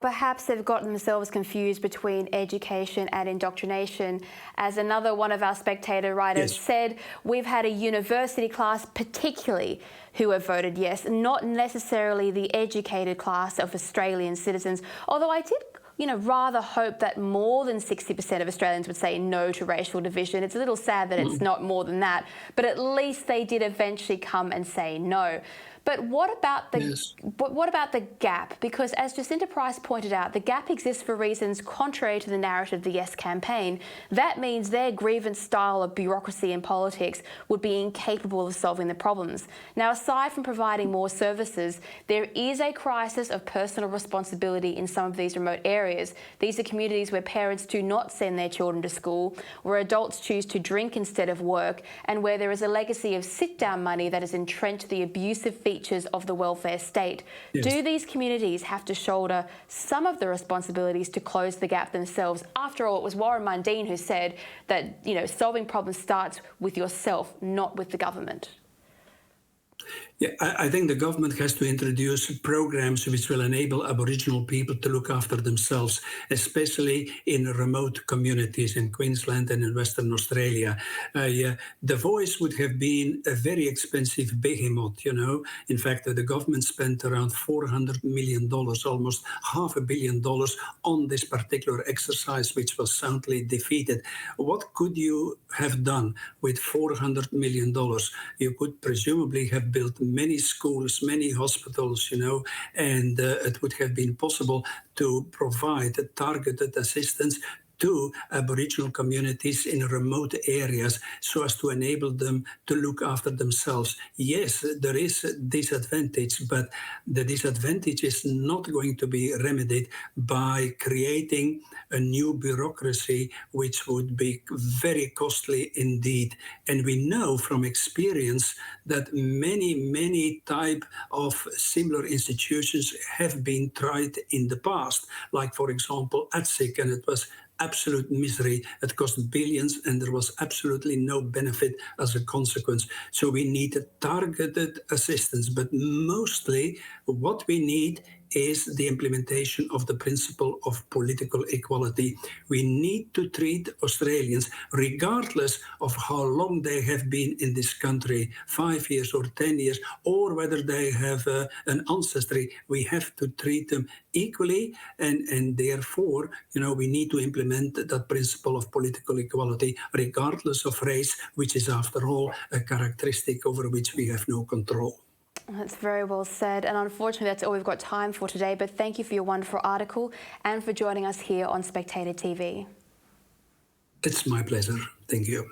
Perhaps they've gotten themselves confused between education and indoctrination. As another one of our Spectator writers said, we've had a university class particularly who have voted yes, not necessarily the educated class of Australian citizens. Although I did rather hope that more than 60% of Australians would say no to racial division. It's a little sad that it's not more than that, but at least they did eventually come and say no. But what about the gap? Because as Jacinta Price pointed out, the gap exists for reasons contrary to the narrative of the Yes campaign. That means their grievance style of bureaucracy and politics would be incapable of solving the problems. Now, aside from providing more services, there is a crisis of personal responsibility in some of these remote areas. These are communities where parents do not send their children to school, where adults choose to drink instead of work, and where there is a legacy of sit-down money that has entrenched the abusive features of the welfare state. Do these communities have to shoulder some of the responsibilities to close the gap themselves? After all, it was Warren Mundine who said that, solving problems starts with yourself, not with the government. Yeah, I think the government has to introduce programs which will enable Aboriginal people to look after themselves, especially in remote communities in Queensland and in Western Australia. The Voice would have been a very expensive behemoth, In fact, the government spent around $400 million, almost $500 million on this particular exercise, which was soundly defeated. What could you have done with $400 million? You could presumably have built many schools, many hospitals, and it would have been possible to provide targeted assistance to Aboriginal communities in remote areas so as to enable them to look after themselves. Yes, there is a disadvantage, but the disadvantage is not going to be remedied by creating a new bureaucracy, which would be very costly indeed. And we know from experience that many type of similar institutions have been tried in the past, like, for example, ATSIC, and it was absolute misery. It cost billions and there was absolutely no benefit as a consequence. So we need targeted assistance, but mostly what we need is the implementation of the principle of political equality. We need to treat Australians, regardless of how long they have been in this country, 5 years or 10 years, or whether they have an ancestry, we have to treat them equally, and therefore, we need to implement that principle of political equality, regardless of race, which is, after all, a characteristic over which we have no control. That's very well said, and unfortunately that's all we've got time for today, but thank you for your wonderful article and for joining us here on Spectator TV. It's my pleasure. Thank you.